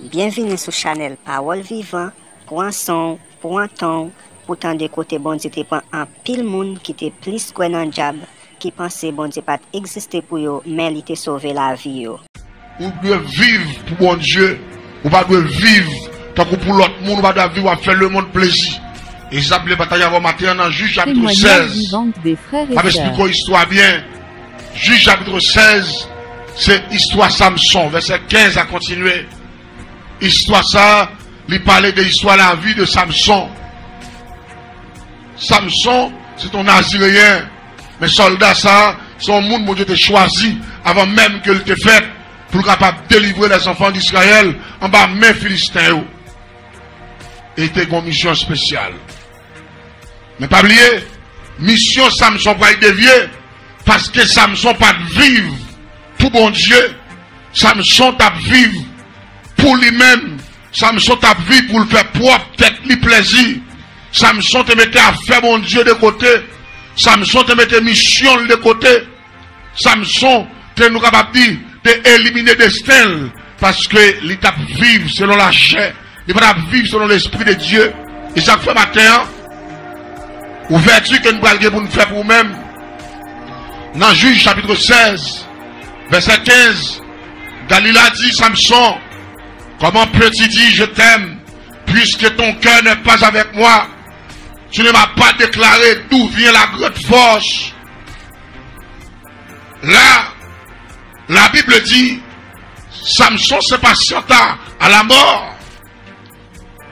Bienvenue sur Chanel Parole Vivant, pour un son, pour un ton, pour tant de côté bon Dieu te prend un pile monde qui te plus quoi dans diable, qui pensait bon Dieu pas exister pour eux, mais il te sauvé la vie yo. Ou doit vivre pour bon Dieu, ou pas doit vivre tant que pour l'autre monde, ou pas doit vivre à faire le monde plaisir. Et j'appelle bataille avant matin dans Juge chapitre 16. Avec histoire bien. Juge chapitre 16, c'est histoire Samson, verset 15 à continuer. Histoire ça, il parlait de l'histoire de la vie de Samson. Samson, c'est ton Naziréen. Mais soldat ça, son monde, mon Dieu, t'a choisi avant même que le t'ait fait pour capable délivrer les enfants d'Israël en bas main Philistins. Et c'était une mission spéciale. Mais pas oublier, mission Samson pas dévier, parce que Samson pas vivre pour bon Dieu. Samson t'a vivre pour lui-même. Samson t'a vivre pour le faire propre, tête lui plaisir. Samson te mettait à faire bon Dieu de côté. Samson te mettait mission de côté. Samson te nous capable dire de éliminer destin parce que il t'a vivre selon la chair, il va vivre selon l'esprit de Dieu. Et chaque fois matin, ouverture que nous allons pour nous faire pour nous-mêmes. Dans Juge chapitre 16, verset 15, Dalila dit Samson, comment peux-tu dire je t'aime, puisque ton cœur n'est pas avec moi? Tu ne m'as pas déclaré d'où vient la grande force. Là, la Bible dit, Samson se patienta à la mort.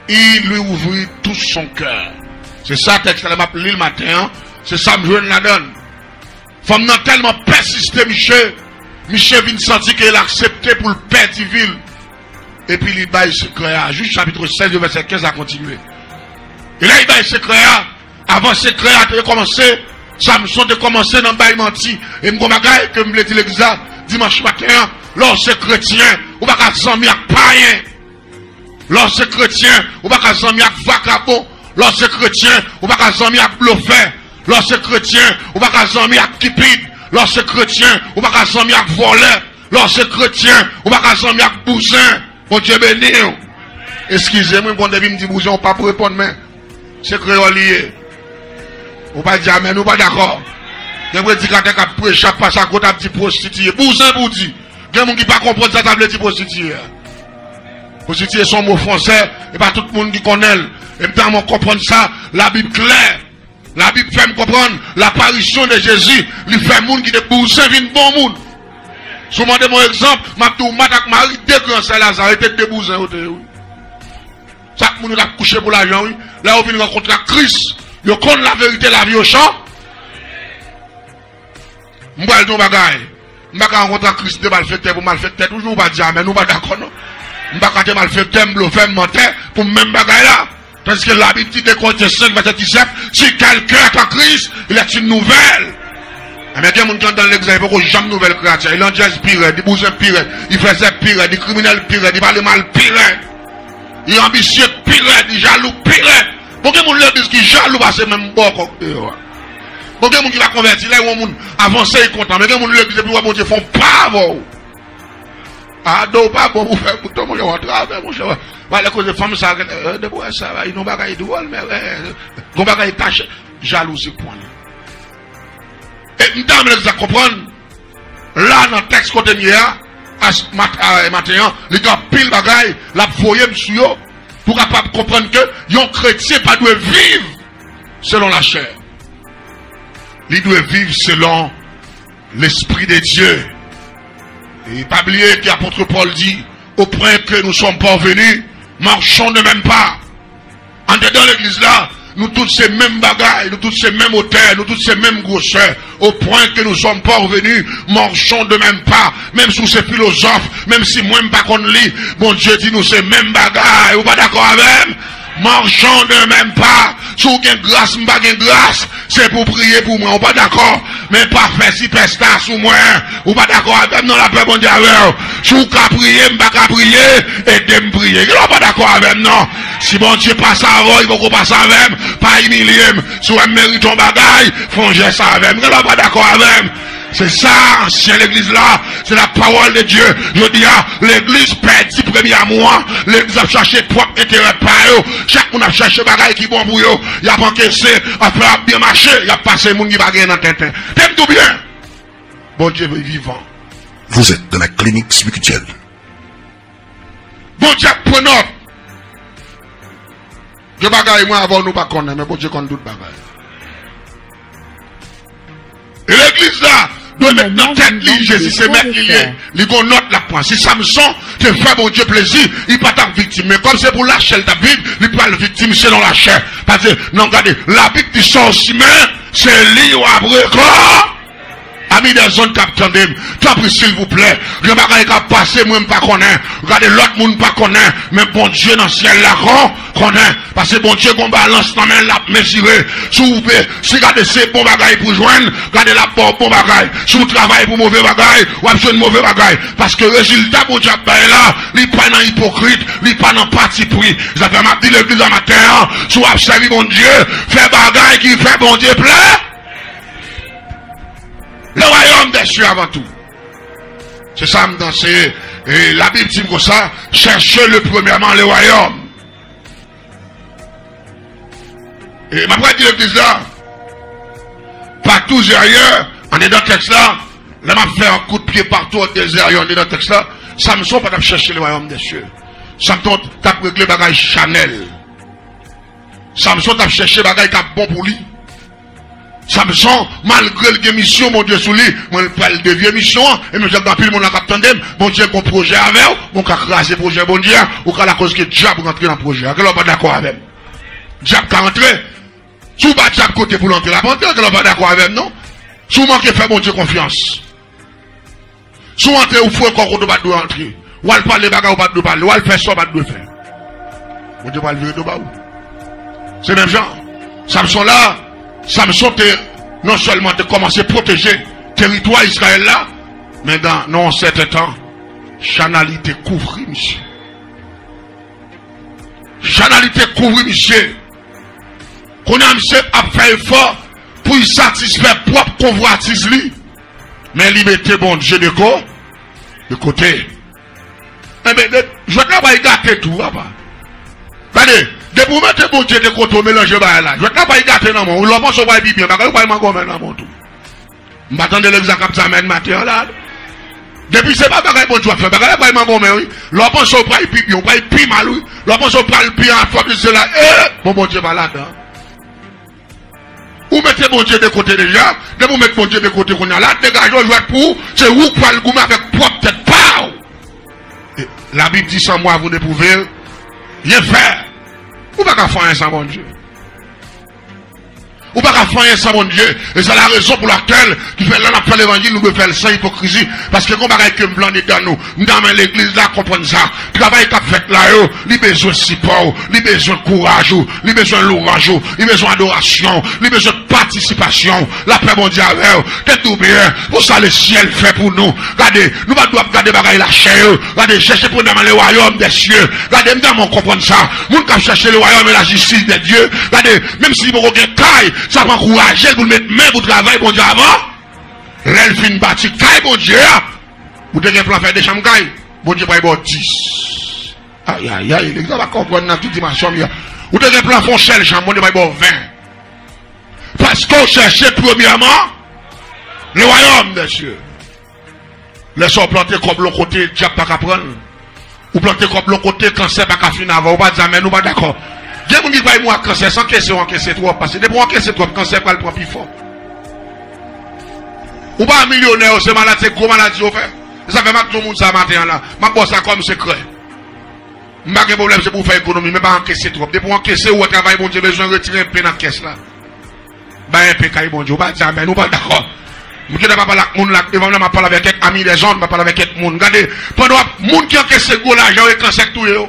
Il lui ouvrit tout son cœur. C'est ça texte que m'a lu le matin. C'est ça que je la donne. Femme n'a tellement persisté, Michel vient sentir qu'il a accepté pour le père civil. Et puis il baille secret. Juste chapitre 16, verset 15 à continuer. Et là il baille secret. Avant secret a commencé. Samson a commencé dans le bail menti. Et me bagaille que me dit l'exact dimanche matin. Lorsque chrétien, ou pas qu'à s'en à païen. Lorsque chrétien, ou pas qu'à s'en à vagabond. Lorsque chrétien, ou pas qu'à s'en à bluffeur. Lorsque chrétien, ou pas qu'à s'en à kipide. Lorsque chrétien, ou pas qu'à s'en à voleur. Lorsque chrétien, ou pas qu'à s'en à bousin. Bon Dieu béni. Excusez-moi, bon Dieu me dit bousin, on pas pour répondre, mais c'est créole lié. On pas dire amen, nous pas d'accord. Il y a des gens qui ont prêché, pas ça, quand on dit prostituée. Bousin pour dire. Il y a des gens qui ne comprennent pas ça, ça veut dire prostituée. Prostituée, son mot français, et pas tout le monde qui connaît. Et maintenant, on comprend ça, la Bible claire. La Bible fait me comprendre l'apparition de Jésus. Il fait monde qui est bousin, vient bon monde. Si vous demandez mon exemple, ma tout matak Marie, deux grands c'est Lazare, était deux bousins. Chaque monde a couché pour l'argent, oui. Là, on vient rencontrer Christ. Yo connaît la vérité, la vie au champ. M'bal ton bagay. M'baka rencontrer Christ de mal fait tête pour mal fait tête. Toujours pas dire amen, nous pas d'accord non. M'baka te mal fait tête, bluffé, mentir pour même bagay là. Parce que l'habitude de Corinthiens 5, verset 17, si quelqu'un est en Christ, il est une nouvelle. Mais il y a des gens dans l'exemple, il n'y a jamais nouvelle créature. Il en dit pire, des bousins pire, il faisait pire, des criminels pire, des parle mal pire. Il est ambitieux pire, des jaloux pire. Pourquoi les gens disent qu'ils jaloux parce que même bon cocktail. Pourquoi les gens qui va convertir, là, ils vont avancer et content. Mais les gens qui disent que bon Dieu font pas bon. Ah, donc pas bon pour faire pour tout le monde rentrer avec mon cher. Voilà, cause de femmes, ça, de quoi ça va, ils n'ont pas de drôle, mais ils n'ont pas de tâche. Jalousie point. Et nous devons comprendre, là, dans le texte qu'on a mis matin, les gars pile bagaille, la voyée sur eux, pour capable comprendre que yon chrétien pas doit vivre selon la chair. Il doit vivre selon l'esprit de Dieu. Et pas oublier que l'apôtre Paul dit, au point que nous sommes parvenus, marchons de même pas. En dedans l'église là, nous tous ces mêmes bagailles, nous tous ces mêmes hauteurs, nous tous ces mêmes grosseurs, au point que nous sommes parvenus, marchons de même pas, même sous ces philosophes, même si moi pas qu'on lit, bon Dieu dit nous ces mêmes bagailles, ou pas d'accord avec? Marchons de même pas, si vous avez grâce, m'pas grâce, c'est pour prier pour moi, ou pas d'accord, mais pas faire si pesta sous moi, ou pas d'accord avec non la paix bon Dieu avec, si vous qu'à prier, m'pas qu'à prier, aidez me prier, ou pas d'accord avec non, si bon Dieu passe avant, il faut qu'on passe avec, pas humilier, si vous méritez ton bagaille, fongez ça avec, ou pas d'accord avec, C'est ça, ancien l'église là. C'est la parole de Dieu. Je dis, l'église perd 10 premiers mois. L'église a cherché propre intérêt par eux. Chaque monde a cherché bagaille qui bon pour eux. Il a pas encaissé, après a bien marché. Il a passé monde qui bagaille dans Tintin. T'aimes tout bien? Bon Dieu est vivant. Vous êtes dans la clinique spirituelle. Bon Dieu, prenons. Je bagaille moi avant nous pas connaître, mais bon Dieu connaît d'autres bagailles. Et l'église là, doit mettre dans tête li, Jésus c'est mettre lié. Il gon note la point. Si Samson te fait bon Dieu plaisir, il pas ta victime. Mais comme c'est pour la chair ta Bible, il pas le victime selon la chair. Parce que, non, regardez, la Bible qui sort aussi, mais c'est li ou après quoi? Amis des zones captain d'em, tant pis s'il vous plaît. Le bagage qui a passé, moi, pas connaît. Regardez, l'autre monde pas connaît. Mais bon Dieu dans le ciel là, connaît. Parce que bon Dieu qu'on balance dans main la mesuré. Si vous pouvez, si regardez c'est bon bagage pour joindre, regardez la bon bagage. Si vous travaillez pour mauvais bagage, ou avez une mauvais bagage. Parce que le résultat, bon Dieu, là, il pas dans hypocrite, il pas dans parti pris. Ça fait m'a dit l'église à matin, si vous avez servi bon Dieu, fait bagage qui fait bon Dieu plaît. Le royaume des cieux avant tout. C'est ça, me danser. Et la Bible dit comme ça, cherchez le premièrement le royaume. Et ma frère dit l'église là, partout ailleurs, on est dans le texte là, là m'a fait un coup de pied partout au désert, on est dans le texte là, Samson pas chercher le royaume des cieux. Samson t'a réglé bagage Chanel. Samson t'a cherché bagage qui a bon pour lui. Samson, malgré le mission, mon Dieu, sous lui, moi, il parle de vieux mission, et monsieur, dans pile, mon a capté, mon Dieu, qu'on projet avec, mon qu'a crasé projet, bon Dieu, ou qu'à la cause que diable rentre dans le projet. Quel est pas d'accord avec? Diable qu'a rentré. Sous pas diable côté pour l'entrer la panthère, quel est pas d'accord avec, non? Sous manque faire mon Dieu confiance. Sous entrer ou faut encore qu'on doit entrer. Ou elle parle les bagages ou pas de parler, ou elle fait ça, pas de faire. Mon Dieu, va le virer de bas. C'est même genre. Samson là, Samson non seulement de commencer à protéger le territoire Israël là, mais dans un certain temps, chanalité couvrit, monsieur. Chanalité couvrit, monsieur. Qu'on a monsieur a fait effort pour y satisfaire propre convoitise lui. Mais il mettait bon Dieu de côté. Eh bien, je ne vais pas y gâter tout, papa. Regardez. De pour mettre bon Dieu de côté, mélanger là. Je ne vais pas y gâter dans mon. L'homme se voit bien, je ne vais pas y gâter dans mon tout. Je m'attends de l'examen comme ça, matin là. Depuis c'est pas bagay bon Dieu faire, bagay pas y gâter, oui. L'homme se voit bien, on va y plus mal, oui. L'homme se voit bien en forme de cela. Bon Dieu va là-dedans. Ou mettez bon Dieu de côté déjà, de vous mettre bon Dieu de côté qu'on a là, dégageons jouer pour, c'est où quoi le gourmet avec propre tête, pow! La Bible dit sans moi, vous ne pouvez rien faire. Ou pas qu'à faire un sans bon Dieu. Ou pas qu'à faire un sans bon Dieu. Et c'est la raison pour laquelle, qui fait là, on a fait l'évangile, nous devons faire sans hypocrisie. Parce que comme bagaille que blanc dans nous, dans l'église là, comprendre ça. Travail qu'a fait là, il a besoin de support, il a besoin de courage, il a besoin de louange, il a besoin d'adoration, il a besoin de participation. La paix mondiale, t'es tout bien. Pour ça, le ciel fait pour nous. Regardez, nous ne devons pas regarder bagaille la chair. Regardez, chercher pour nous dans le royaume des cieux. Regardez, nous devons comprendre ça. Nous devons chercher le royaume et la justice de Dieu. Regardez, même si vous avez caille, ça va encourager pour mettre main pour travailler, bon Dieu, avant. L'elfine bâti, caille, bon Dieu. Vous devez plan faire des chambres caille. Bon Dieu, pas y 10. Aïe, aïe, aïe, les gars, va comprendre dans toute dimension. Vous devez plan foncer les chambres, bon Dieu, pas y 20. Parce qu'on cherchait premièrement le royaume des cieux. Laissons planter comme l'autre côté, diable pas qu'à prendre. Ou planter comme l'autre côté, cancer pas qu'à finir avant. Ou pas dire, mais nous pas d'accord. Il y a des gens qui voient moi cancer sans caisser ou encaisser trop. Parce que dès qu'on encaisse trop, cancer pas le prend plus fort. Ou pas un millionnaire, c'est malade, c'est gros maladie au fait. Ça fait mal tout le monde ça matin là. Ma bosse ça comme secret. Pas de problème, c'est pour faire économie, mais pas encaisser trop. Dès pour encaisser ou travail, bon Dieu, besoin de retirer un peu dans la caisse là. Ben un peu caille bon Dieu, pas dire, mais nous pas d'accord. Nous ne pas parler avec monde là, devant nous, parler avec quelques amis des gens, pas parler avec quelques monde. Regardez, pendant monde qui encaisse gros l'argent et cancer tout yo.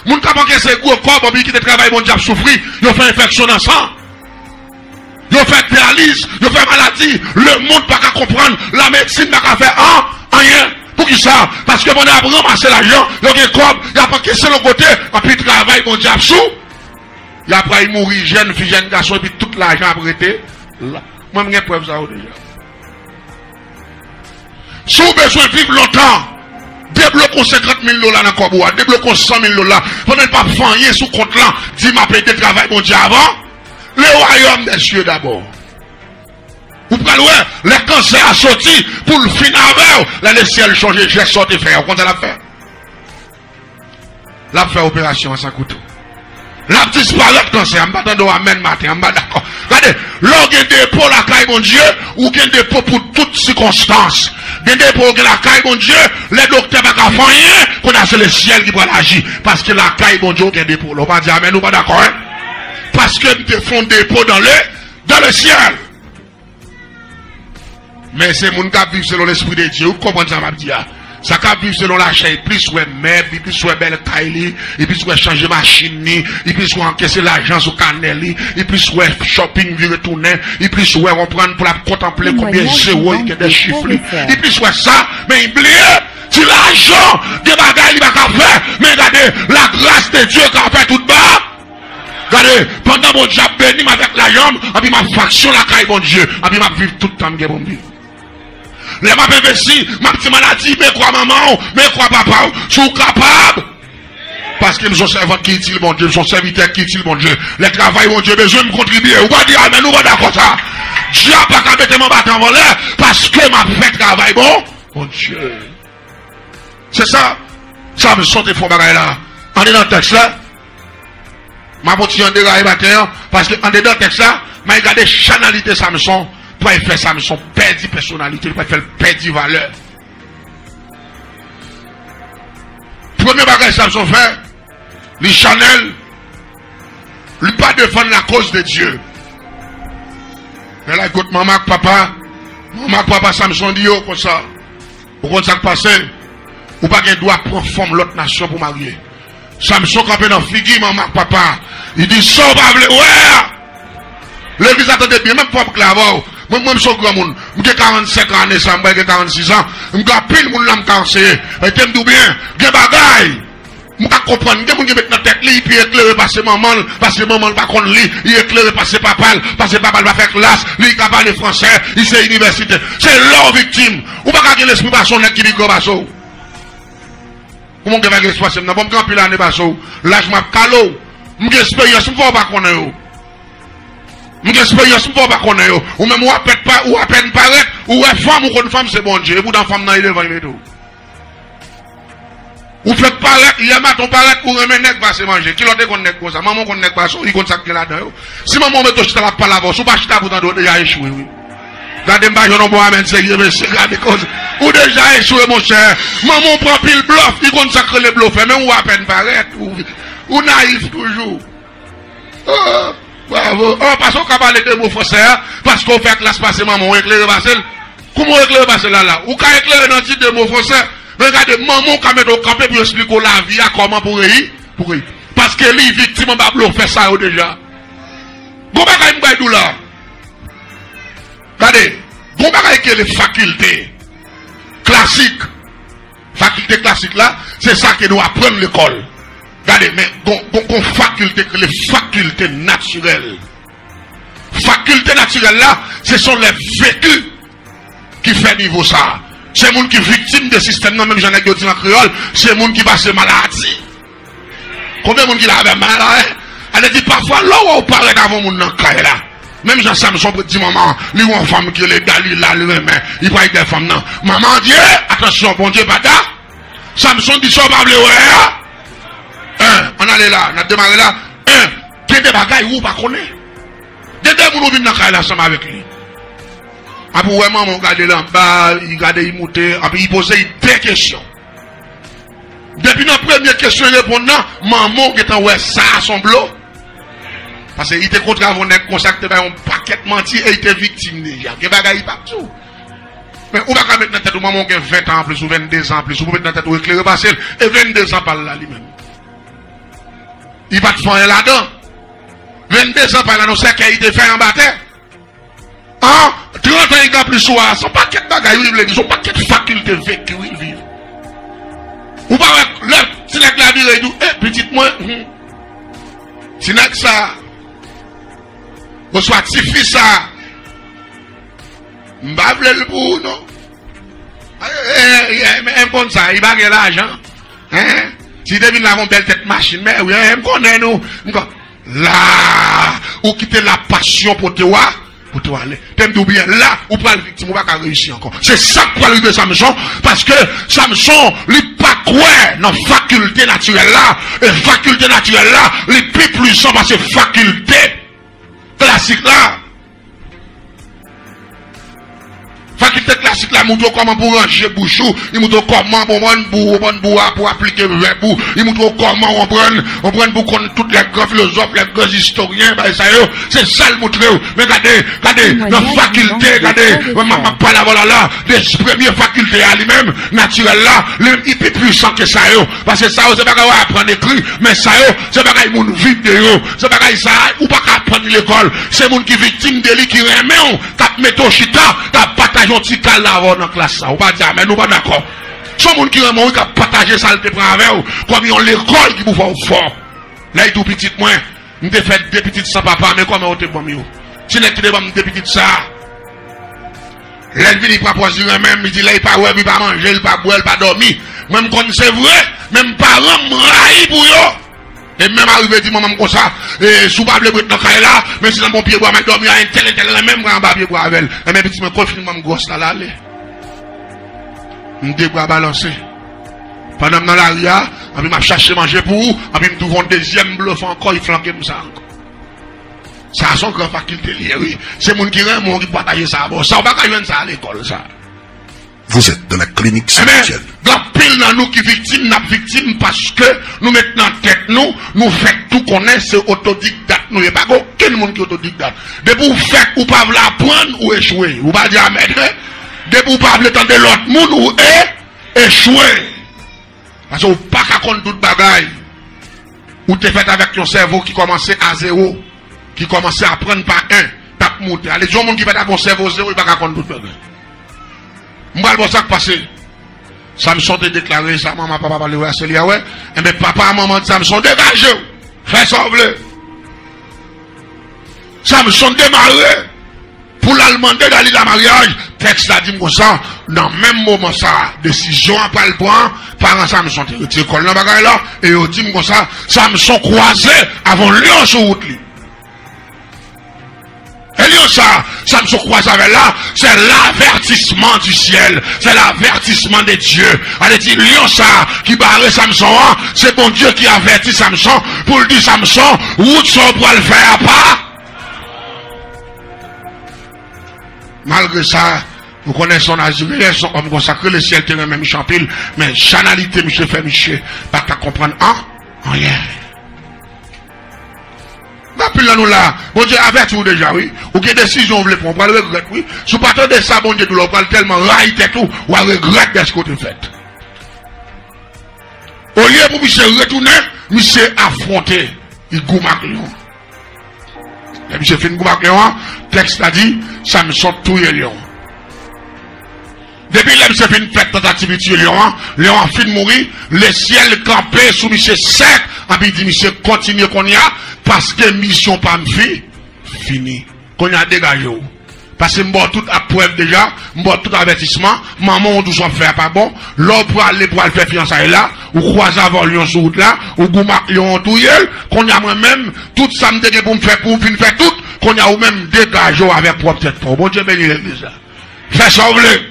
Moun qui encaisse gros corps, qui te travaille bon Dieu souffrir, ils fait infection dans le sang. Ils fait dialyse, ils fait maladie. Le monde pas qu'à comprendre, la médecine n'a qu'à faire rien. Pour qui ça? Parce que mon a ramassé l'argent, il y a corps, il a pas caissé le côté, et puis il travaille bon Dieu sous. Il a après il mourit jeune, fille, jeune garçon, et puis tout l'argent a prêté. Moi, je preuve ça déjà. Si vous avez besoin de vivre longtemps, débloquons 50 000 $, dans le corps, débloquons 100 000 $. Vous n'avez pas fait sous compte là, dit m'a payé de travail, mon Dieu, avant. Le royaume des cieux d'abord. Vous pouvez voir, les cancers a sorti pour le fin avec, là, le ciel changer, j'ai sorti faire. Vous comptez la faire? La faire opération sans couteau. La disparaître cancer, je ne pas amen matin, je ne pas d'accord. Regardez, l'orgue de dépôt la caille, mon Dieu, ou gain dépôt pour toutes circonstances. Gain dépôt la caille, mon Dieu, les docteurs ne peuvent pas rien, qu'on a c'est le ciel qui va agir. Parce que la caille, mon Dieu, gain dépôt. On va dire amen, nous pas d'accord, hein? Parce que nous font dépôt dans le ciel. Mais c'est mon cas vivre selon l'esprit de Dieu. Vous comprenez ça, m'a dit? Ça peut vivre selon la chair, plus ouais meuble, plus ouais belle taille, et plus ouais changer machine, et plus ouais encaisser l'argent sur canel, et plus ouais shopping vu retourner, et plus ouais on prend pour la contempler combien zéro il y a des chiffres, et plus ouais ça, mais oubliez, si l'argent des bagailles il va faire, mais regardez la grâce de Dieu qui a fait tout bas. Regardez, pendant mon Dieu béni avec la jambe, et puis ma faction la caille bon Dieu, et puis ma vivre tout le temps que bon Dieu. Les m'a investi, ma petite maladie, mais quoi maman, mais quoi papa, sont capables. Parce qu'ils sont servants qui utilisent mon Dieu, sont serviteurs qui utilisent mon Dieu. Les travail, mon Dieu, besoin de me contribuer. Ou va dire, mais nous va d'accord ça. Dieu n'a pas qu'à mettre mon bâton en l'air, parce que m'a fait travail bon. Mon Dieu. C'est ça. Ça me sent des faux bagailles là. On est dans le texte là. Ma petite en déraille bâton, parce que en dedans le texte là, m'a regardé chanalité Samson. Pour faire Samson perdre personnalité, pour faire perdre valeur. Premier bagage Samson fait, les Chanel, lui pas défendre la cause de Dieu. Mais là, écoute, maman, papa, Samson dit, yo, comme ça, vous comprenez ça qui passe, ou pas qu'un doit prendre forme l'autre nation pour marier. Samson, quand il est dans figure, maman, papa, il dit, ça, on va ouais, l'église attendait bien, même pour clavoir. Moi, je suis grand monde. J'ai 45 ans, j'ai 46 ans. Je pile mon âme conseiller. Et tu me dis bien, j'ai bagaille. Je comprends. Je me mettre dans la tête, il peut éclairer parce que maman va contre lui. Il éclaire parce que papa va faire classe. Lui, il parle français. Il c'est université. C'est leur victime. Ou pas qu'à l'esprit basson qui dit que basson. Comment on va l'esprit basson? Je ne vais pas camper l'année basson. Là, je m'appelle Calo. Je expérience, je ne vais pas connaître. Mon expérience, ne pas connaître. Ou même, ou à peine paraître, ou à femme, ou une femme, c'est bon Dieu. Et vous, dans femme, il est devant les deux. Ou faites paraître, il y a matin, paraître, ou remet nègre, va se manger. Qui l'autre qu'on nègre comme ça? Maman qu'on nègre pas ça, il compte ça qui est là-dedans. Si maman met tout ça, la palabre, ou pas chita pour t'en donner, déjà échoué, oui. Regardez, je ne vais pas amener sérieux, mais c'est regardez cause. Ou déjà échoué, mon cher. Maman prend pile bluff, il compte ça que les bluffs, même ou à peine paraître, ou naïf toujours. Bravo. Oh, parce qu'on a parlé de mots français, parce qu'on fait classe passée, maman, éclairer passé. Comment éclairer passé là? Ou quand éclairer dans le titre de mots français, regardez, maman, quand met au campé pour expliquer la vie, comment pour rire. Parce que les victimes, on va faire ça déjà. Bon, bah, il y a là. Regardez, bon, bah, il y a les facultés classiques. Faculté classique là, c'est ça que nous apprenons l'école. Regardez, mais les facultés naturelles. Facultés naturelles là, ce sont les vécus qui font niveau ça. C'est les gens qui sont victimes de système, non, même j'en ai dit en créole, c'est les gens qui passent maladie. Combien de gens qui l'avaient malade? Elle dit parfois, là où on parle d'avant mon nom là. Même Jean Samson peut dire maman, lui ou une femme qui est légale, il a le même, il va avec des femmes, non. Maman dit, attention, bon Dieu, bata. Samson dit, ça va parler, ouais. On allait là, on a démarré là. Il y a des bagailles où on ne connaît pas. Des gens qui viennent dans la ensemble avec lui. Après, vraiment, on regarde là en bas, il regarde, il monte, après, il posait des questions. Depuis la première question, il répond non, maman qui est en ouais, ça à son blot. Parce qu'il était contre avant d'être consacré par un paquet de menti et il était victime déjà. Il y a des bagailles partout. Mais on va mettre dans la tête, maman qui a 20 ans plus ou 22 ans plus, ou mettre dans la tête, ou éclairer passer, et 22 ans par là lui-même. Il va te faire là-dedans. 22 ans par là, non, c'est qu'il te fait en bataille. Hein? 30 ans, il a plus soir. Son paquet de bagailles, il vit, son paquet de facultés vécues, il vit. Ou pas, là, si la vie, il dit, petite moi, si n'a que ça, ou soit si fils ça, m'bavle le bout, non? Même comme ça, il va gagner l'argent. Hein? Si David n'a pas belle tête machine, mais oui, on connaît nous. Là, ou quitter la passion pour te voir. Pour te aller. T'aimes bien là, ou pas le victime, ou pas réussir encore. C'est ça qui va arriver Samson, parce que Samson, il pas quoi dans faculté naturelle là, et faculté naturelle là, il plus puissant parce que faculté classique là. Faculté classique là, il montre comment pour ranger bouchou, il montre comment pour appliquer le verbe, il montre comment on prend pour connaître tous les grands philosophes, les grands historiens, c'est ça le montre. Mais regardez, dans faculté, regardez, ma parole là, des premières facultés à lui-même, naturelles là, il est plus puissant que ça, parce que ça, c'est pas qu'on va apprendre écrit, mais ça, c'est pas qu'on va vivre, c'est pas qu'on ça, ou pas qu'on apprendre l'école, c'est mon qui victime de lui qui remet, qui met au chita, qui partage un petit cas là dans la classe, ça, ou pas dire, mais nous pas d'accord. Son monde qui remet, qui a partagé ça, le prend avec, comme ils ont l'école qui vous fait fort. Là, il est tout petit, moi, je te fait deux petites sans papa, mais comment on te bon mieux? Si n'est pas deux petites ça, là, il vient pas poser même, il dit là, il pas ouais, il pas manger, il pas boire, il pas dormir. Même quand c'est vrai, même parents m'raillent pour eux. Et même arrivé, dit maman comme ça, et sous pas le bruit dans le là, mais si dans mon pied bois, mais dormir à un tel, même quand on va pied bois avec elle. Et même petit, me confine, mon gosse là, là, me débois balancer. Pendant dans l'arrière, et puis m'a cherché manger pour vous, et puis me trouve un deuxième bluff encore, il flanque ça encore. Ça a son grand faculté, oui. C'est mon qui aime, mon qui partage ça. Bon, ça, on va pas y ça à l'école, ça. Vous êtes dans la clinique spirituelle. Grand pile dans nous qui victime, n'a victime parce que nous mettons en tête nous faisons tout qu'on est, c'est autodidacte. Nous n'y a pas aucun monde qui est autodidacte. De vous faire ou pas l'apprendre ou échouer. Ou pas dire amen. De vous pas attendre l'autre monde ou échouer. Parce que vous pas qu'à compte toute bagaille. Ou t'es fait avec ton cerveau qui commençait à zéro. Qui commençait à prendre par un. Tape monter. Allez, les gens qui fait avec mon cerveau zéro, il pas qu'à compte toute bagaille. M'bral bon ça qui passe. Samson te déclaré ça, maman, papa, parler ouais, c'est là, ouais. Et bien, papa, maman de Samson, dégagez. Fais ça, vous voulez. Samson démarré. Pour la demander d'aller dans le mariage. Texte a dit comme ça, dans le même moment ça, décision à pas le point, parents Samson te retiré dans le bagage là, et il dit comme ça, Samson croisé avant Lion sur route. Et Lion ça, Samson croise avec là, c'est l'avertissement du ciel, c'est l'avertissement de Dieu. Allez dire Lion ça, qui barre Samson, c'est bon Dieu qui avertit Samson, pour le dire Samson, route ça pour le faire pas. Malgré ça, vous connaissez son Azurien, son homme consacré, le ciel terrain même champil, mais chanalité, monsieur fait monsieur, pas qu'à comprendre, rien. Puis là, nous là, bon Dieu avertit vous déjà, oui. Ou quelle décision vous voulez prendre, vous regretter, oui. Si vous partez de ça, bon Dieu, nous l'avons tellement raillé tout, ou à regretter de ce que vous faites. Au lieu pour monsieur retourner, monsieur affronter, il goumac lion. Et monsieur fait une goumac lion, texte a dit, Samson touye lion. Depuis là, monsieur fait une fête tentative de tuer lion, lion a fini de mourir, le ciel campé sous monsieur sec, et puis il dit, monsieur continue qu'on y a, parce que mission pas me fait, fini. Qu'on y a dégagé. Parce que m'bon tout à preuve déjà, m'bon tout avertissement, maman on tout soit faire pas bon, l'homme pour aller faire fiançailles là, ou croiser avant lion sur route là, ou goumac lion tout yel, qu'on y a moi-même, tout ça me dégué pour me faire, pour me faire tout, qu'on y a ou même dégagé avec propre tête. Bon Dieu béni l'église là. Fais ça vous voulez.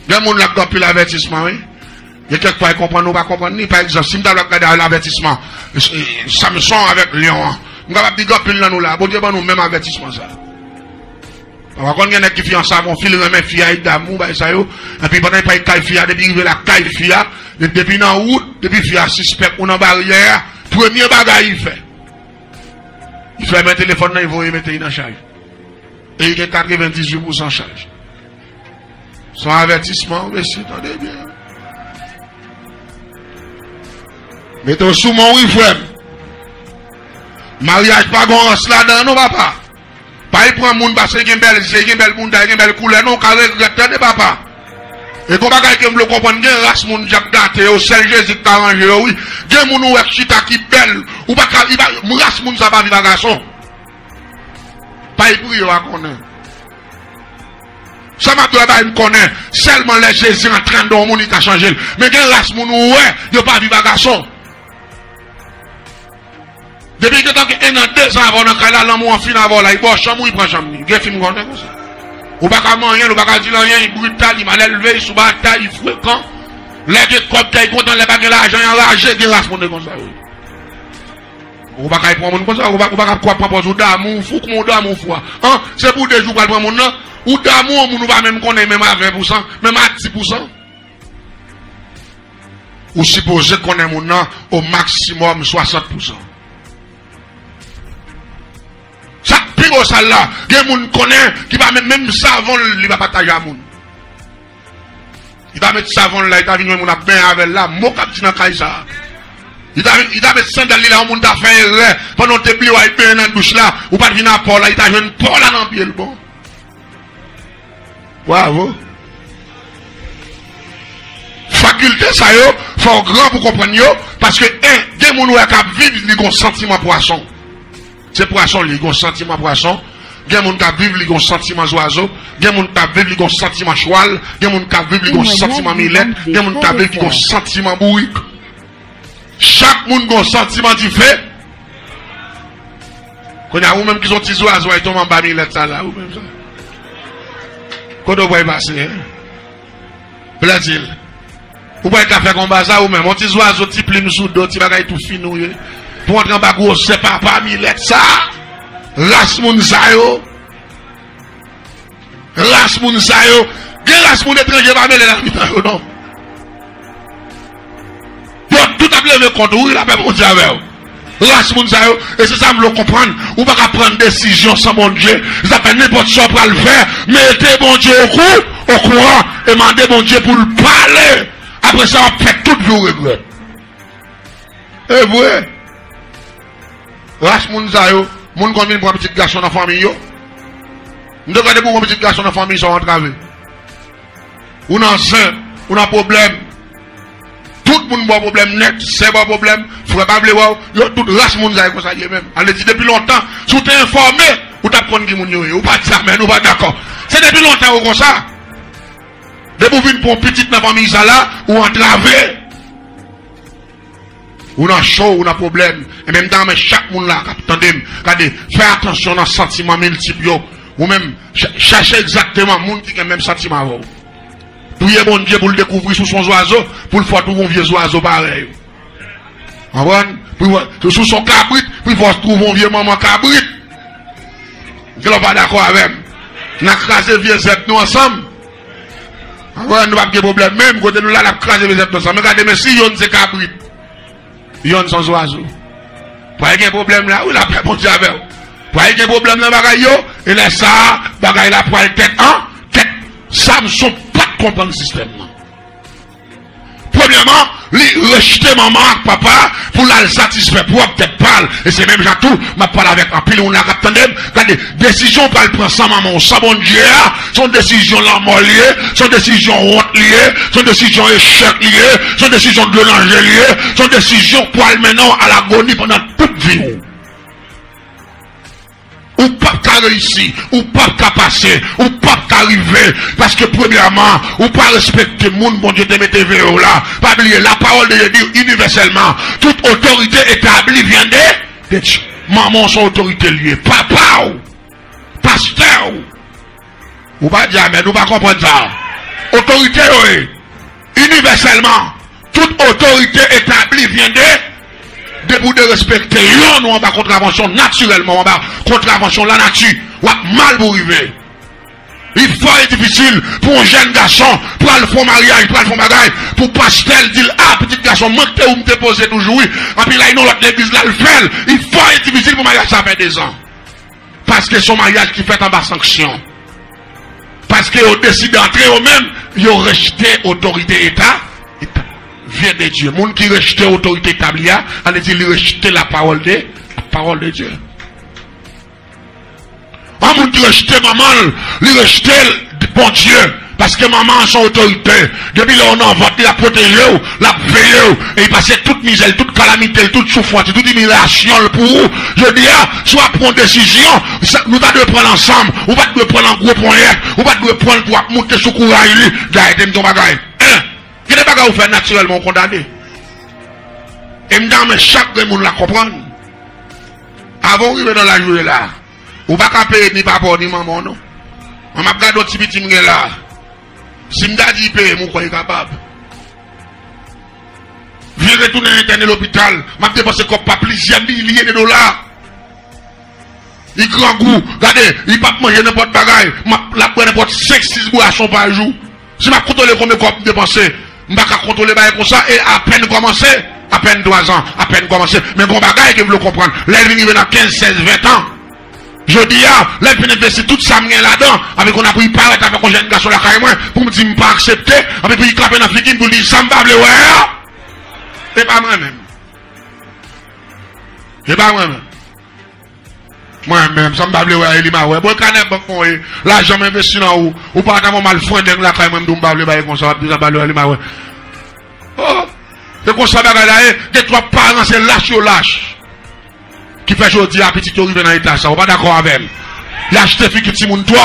Il y a un monde là qui a pris l'avertissement, oui. Il y a quelqu'un qui comprend ou pas comprendre, ni par exemple, si je regarde l'avertissement, Samson avec Lion, je vais dire que nous là, bon Dieu, nous même avertissement ça. On va connaître qui fait en savon, fil remet fille d'amour, et puis pendant qu'il y a fille, depuis qu'il la caille fille, depuis dans route, depuis fille suspect ou dans barrière, premier bagage il fait. Il fait un téléphone, il va mettre dans charge. Et il y a 98% charge. Son avertissement, monsieur, attendez bien. Mettons sous mon oui, frère. Mariage pas bon, cela dans nos papa. Pas il prend moun parce qu'il y a une belle moun, il y a une belle couleur, non, carré, regardez papa. Et comme bagay que me comprendre, il y a race moun Jacques Daté, au seul Jésus qui arrangé, oui. Il y a moun ou chita qui belle, ou pas il va race moun ça va vivre garçon. Pas il pour y connaître. Ça m'a dit, me connaît. Seulement les Jésus en train de monde qui a changé. Mais quel race moun ouais, il pas vivre garçon. Depuis que tant que 1 an 2 ans avant dans là l'amour en fin avant là, il boit chambre, il prend chambre. Il film comme ça. Ou pas comment rien, ou pas dire rien, il brutal, il mal élevé, il sous bataille, il fréquent. Les deux cocktails content les bagues l'argent enragé, il race monde comme ça. Ou pas prendre monde comme ça, ou pas quoi prendre d'amour, fou comme d'amour foi. Hein, c'est pour des jours pour prendre monde là. Ou d'amour, nous va même connaître même à 20%, même à 10%. Ou supposé qu'on est mon au maximum 60%. Ça pire ça là, il y a des gens qui connaissent, qui va même savon, il va partager à moun. Il va mettre savon là, il va venir mon bain avec là, mon cap dit dans ça. Il va mettre sandal là, mon t'a fait pendant que tu es bien dans la douche là, ou pas venir à Paul là, il t'a joué une Paul là dans le pied le bon. Bravo. Faculté ça yo, faut grand pour comprendre yo, parce que des gens qui vivent, ils ont un sentiment poisson. C'est poisson, ils ont un sentiment poisson. Des gens qui vivent, ils ont un sentiment oiseau. Des gens qui vivent, ils ont un sentiment cheval. Des gens qui vivent, ils ont un sentiment millet. Des gens qui vivent, ils ont un sentiment bourrique. Chaque monde a un sentiment différent. Quand il y a ou même qui sont petits oiseaux, ils tombent en bas millet, ça là, ou même ça. Quand on va y passer, plaît-il. Ou pas qu'à faire comme ça, ou même, on petit oiseau, petit plim sous dos, petit bagaille tout finouillé. Pour entrer en bas, c'est pas millet, ça. Race moun sayo. Race moun sayo. Gen race moun étranger va mêler la mi-temps, non. Tout a bien compte, oui, la paix mon Dieu avec vous. Race moun sayo. Et c'est ça, vous le comprendre. Ou pas qu'à prendre décision sans mon Dieu. Ça fait n'importe quoi pour le faire. Mettez mon Dieu au courant. Et demandez mon Dieu pour le parler. Après ça, on fait tout vos regrets. Et vous, race moun sayo. Moun kon vin pour un petit garçon dans la famille yo. Nous devons pour un petit garçon dans la famille sont entravés. Ou nan sain, ou nan problème. Tout le monde a un problème net, c'est pas problème. Frère pas blé yo tout race moun ça comme ça même. On le dit depuis longtemps, si tu es informé, ou t'as prendre qui moun yo, ou pas ça mais nous pas d'accord. C'est depuis longtemps comme ça. Depuis vin pour un petit dans la famille ça là ou entravé. Ou nan chaud, ou nan problème. Et même dans chaque monde là, attendez, regardez, faites attention dans sentiments multiples, ou même, cherchez exactement le monde qui a le même sentiment. Priez bon Dieu pour le découvrir sous son oiseau, pour le faire tout un vieux oiseau pareil. Sous son cabrit, puis il faut trouver un vieux maman cabrit. Vous n'êtes pas d'accord avec moi? Nous avons crasé vieux zèp nous ensemble. Nous n'avons pas de problème, même quand nous avons crasé vieux zèp nous ensemble. Regardez, mais si yon c'est cabrit. Yon sans oiseau. Pour qu'il y ait un problème là, ou la paix mon Dieu avec vous. Pour qu'il y ait un problème là, bagaille yo, et là ça, bagaille là pour aller tête en tête. Ça ne sont pas de comprendre le système. Premièrement, les rejeter maman, papa, pour la satisfaire, pour peut-être parler. Et c'est même j'ai tout, ma parle avec un pile, on a attendez, regardez, décision pas le prendre sans maman, sans bon Dieu, son décision la mort liée, son décision honte liée, son décision échec liée, son décision de l'ange liée, son décision pour aller maintenant à l'agonie pendant toute vie. Ou pas qu'à réussir, ou pas qu'à passer, ou pas qu'à arriver, parce que premièrement, ou pas respecter le monde, bon Dieu te mette vers là, pas oublier la parole de Dieu universellement, toute autorité établie vient de Dieu. Maman son autorité liée, papa ou, pasteur ou pas dire, mais nous pas comprendre ça. Autorité oui, universellement, toute autorité établie vient de pour de respecter, nous on va contravention naturellement, on va contravention la nature, ou mal pour arriver. Il faut être difficile pour un jeune garçon, pour aller faire mariage, pour aller faire bagage, pour pastel, dire, ah, petit garçon, manque ou me déposer toujours, et puis là, il y a l'église là, le fait, il faut être difficile pour mariage, ça fait 2 ans. Parce que son mariage qui fait en bas sanction. Parce qu'ils ont décidé d'entrer eux-mêmes, ils ont rejeté l'autorité État. Vient de Dieu. Moun qui rejette l'autorité établie, on dit il rejette la parole de Dieu. Un moun qui rejette maman, il rejette bon Dieu. Parce que maman a son autorité. Depuis là, on en vote, il a protégé, l'a veillé, et il passait toute misère, toute calamité, toute souffrance, toute humiliation pour vous. Je dis, soit prendre une décision, nous devons prendre ensemble, ou pas de prendre en gros point, ou pas de prendre pour monter sous courage, d'ailleurs, ton bagage. Quel est le bagage vous faites naturellement condamné? Et me chaque monde la comprendre. Avant d'arriver dans la journée là, ou pas qu'à payer ni papa ni maman, non. On m'a regardé un petit petit là. Si je dis payer, je suis capable. Je vais retourner à l'hôpital, je vais dépenser comme pas plusieurs milliers de dollars. Il grand goût, regardez, il ne peut pas manger n'importe quoi bagaille, la prendre n'importe 5-6 boissons par jour. Si je contrôle combien de dépenser, je vais contrôler comme ça et à peine commencer, à peine 3 ans, à peine commencer. Mais bon bagaille que vous le comprenez, là il vient dans 15, 16, 20 ans. Je dis, là, il vient investir tout ça là-dedans, avec on a pris paraître avec un jeune garçon là, pour me dire, je ne pas accepter, avec puis il clappe dans la figure pour dire, ça me va, c'est pas moi-même. C'est pas moi-même. Moi-même, ça me va, il m'a ouais. Bon, quand même, l'argent m'investit dans où, ou pas dans mon mal fond, là, quand même, je me va, comme ça, il m'a ouais. Oh, c'est comme ça, là, des 3 parents, c'est lâche ou lâche. Qui fait aujourd'hui à petit arrivé dans l'état, ça, on pas d'accord avec elle. Lâche tes filles qui t'y moun toi.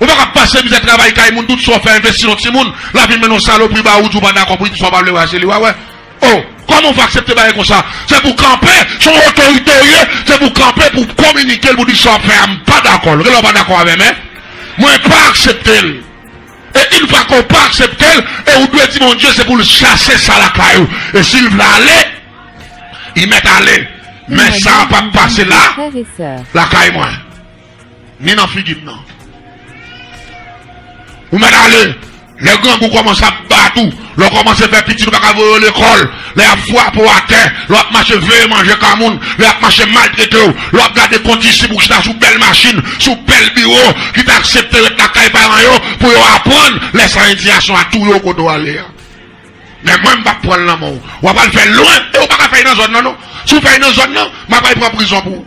On va pas passer, vous êtes travail, quand ils tout soit fait investir dans petit monde. La vie, maintenant, saloperie, bah, ou tout pas d'accord, pour qu'ils soient pas le c'est ouais. Oh, comment on va accepter, bah, comme ça? C'est pour camper, son autorité, c'est pour camper, pour communiquer, pour dire, ça fait, pas d'accord, le gars, pas d'accord avec moi. Moi, pas accepter. Et une fois qu'on pas accepter, et on doit dire, mon Dieu, c'est pour le chasser ça la caillou. Et s'il veut aller, il met aller. Mais ça va pas passer là, la caille moi. Ni dans figure, non. Vous mettez aller, les grands vous commencent à battre, l'on commence à faire petit, nous pas voler l'école, les fois pour à terre, l'autre marche veut manger comme monde, l'autre marche maltraité, l'autre garde compte ici pour sous belle machine, sous belle bureau, qui t'a accepté la caille par pour apprendre les indications à tout le qu'on doit aller. Mais moi, je ne vais pas prendre l'amour. On va pas le faire loin, et on va pas faire dans la zone, non. Si vous faites dans la zone, non, je ne vais pas prendre prison pour vous.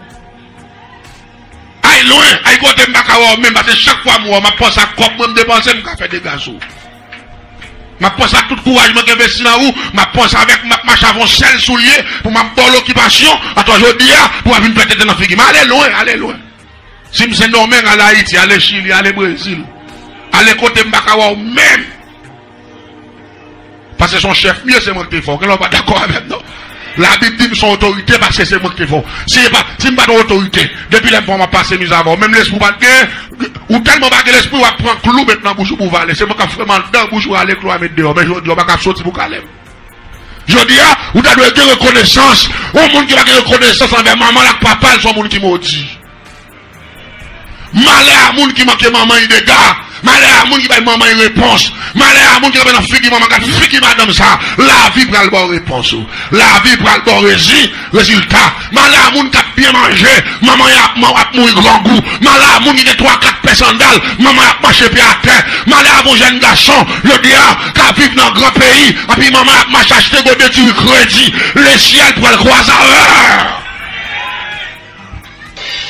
Aïe loin, aïe côté je même parce que chaque fois, moi, je pense à quoi je me dépense, je vais faire des gazos. Je pense à tout courage, je vais investir dans vous, je pense avec ma chavon sel soulier, pour ma bonne occupation, à toi, je dis, pour avoir une petite dans la figure. Mais allez loin, allez loin. Si je suis normal à Haïti, allez Chili, allez Brésil, allez côté Mbakawa, même. Parce que son chef, mieux c'est moi qui est fort. Que l'on pas d'accord avec nous. La Bible dit son autorité parce que c'est moi qui est fort. Si je n'ai pas d'autorité, depuis l'info m'a passé mis avant, même l'esprit va ou tellement pas que l'esprit va prendre clou maintenant bouche pour valer. C'est moi qui vraiment dans bouche pour aller clou à mettre dehors. Mais je dis, on va pas sortir pour calmer. Je dis, vous avez de reconnaissance. Au monde qui va de reconnaissance envers maman, là, papa, ils sont monde qui maudit. Malheur à monde qui manque maman, il dégâts. Malheur à moun qui va maman une réponse. Malheur à moun qui va dans fille maman qui madame ça. La vie pour le bon réponse. La vie pour le bon résultat. Malheur à moun qui a bien mangé. Maman a mourir grand goût. Malheur à moun qui a 3-4 paires sandales. Maman a marché pied à terre. Malheur à mon jeune garçon. Le dia qui a vécu dans un grand pays. Et puis maman a marché acheter des petits crédits. Le ciel pour le croiser.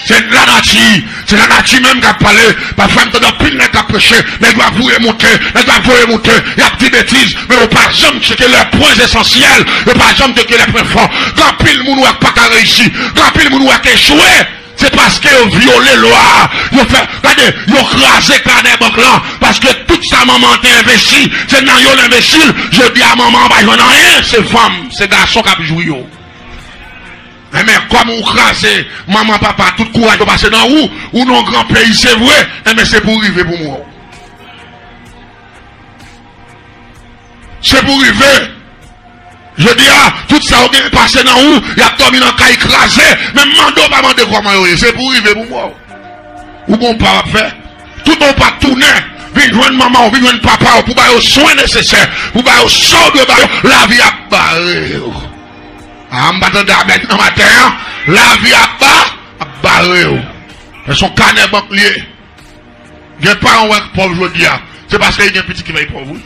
C'est la nature même qui a parlé. Parfois, il y a pile qui a prêché. Mais il doit vous remonter. Il y a des bêtises. Mais on ne peut pas jamais checker les points essentiels. On ne peut pas jamais checker les points forts. Quand pile moun n'a pas réussi. Quand pile moun n'a échoué. C'est parce qu'ils ont violé la loi. Ils ont fait, regardez, ils ont crasé le banque là. Parce que toute sa maman t'a investi. C'est dans yon imbécile. Je dis à maman, bah, j'en ai rien. C'est femme, c'est garçon qui a joué. Mais comme on crase, maman, papa, tout courage de passer dans où, ou non grand pays, c'est vrai, mais c'est pour arriver pour moi. C'est pour arriver. Je dis, tout ça, on est passé dans où, il y a dormi dans le cas écrasé, même mando pas demander comment c'est pour arriver pour moi. Ou bon pas faire. Tout le monde pas tourner. Vine joindre maman, vine joindre papa, pour avoir les soins nécessaires, pour avoir le sort de la vie à barrer. En bas maintenant matin, la vie à bas, à barrer. Et son carnet banquier. Il n'y a pas un pauvre aujourd'hui. C'est parce qu'il y a un petit qui va y pour vous.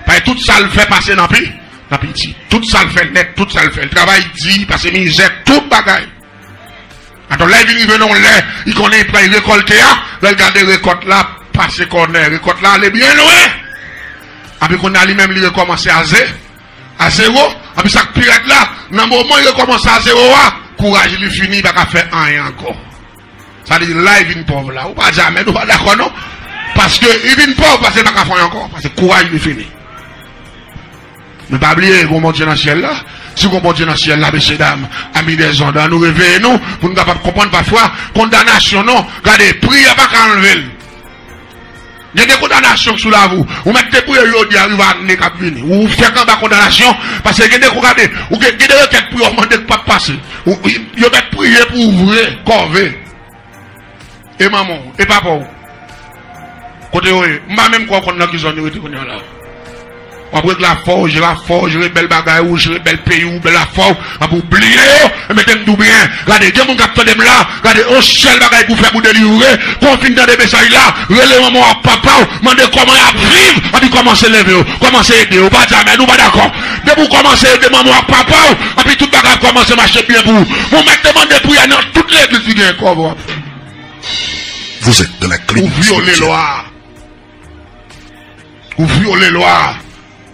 Parce que tout ça le fait passer dans le petit. Tout ça le fait net, tout ça le fait. Le travail dit, parce que misère, tout bagaille. Attends, là, il vient, il connaît, il récolte, là, il garde les récoltes là, passer corner, récolte là, elle est bien loin. Après qu'on a lui-même, il recommence à zéro. Après ça, pirate là, dans le moment, il recommence à zéro, courage, il finit, il va pas faire rien encore. Ça dit, là, il vient pauvre là. Ou pas jamais, ou pas d'accord, non? Parce que, il vient pauvre, parce qu'il va pas faire encore. Parce que courage, il finit. Ne pas oublier qu'on monte dans le ciel là. Si on monte dans le ciel là, messieurs, dames, amis des ondes, nous réveillons, pour nous capables de comprendre parfois, condamnation, non. Regardez, prière pas qu'à enlever. Il y a des condamnations sous la vous. Vous mettez pour eux, ils arrivent à venir cap venir. Ou faites quand même condamnation, parce que il y a des regardez, ou il y a des requêtes pour demander de pas passer. Ils mettent prier pour ouvrir, corver. Et maman, et papa. Côté eux, moi même quoi qu'on a qui sont là. Après la forge, je belle bagaille, ou je belle pays, ou belle la forge, pour oublier, mettez-moi bien. Regardez, il y a mon capteur de là, regardez, on seul bagaille pour faire pour délivrer, confine dans des messages là, relève maman à papa, demandez comment il vivre, on dit commencez à lever, commencez à aider, pas jamais, nous pas d'accord. Dès vous commencez à aider maman à papa, et puis tout bagaille commence à marcher bien pour vous. Vous mettez demandez pour y dans toutes les églises qui gagnent quoi. Vous êtes de la clinique. Vous violez loi. Vous violez loi.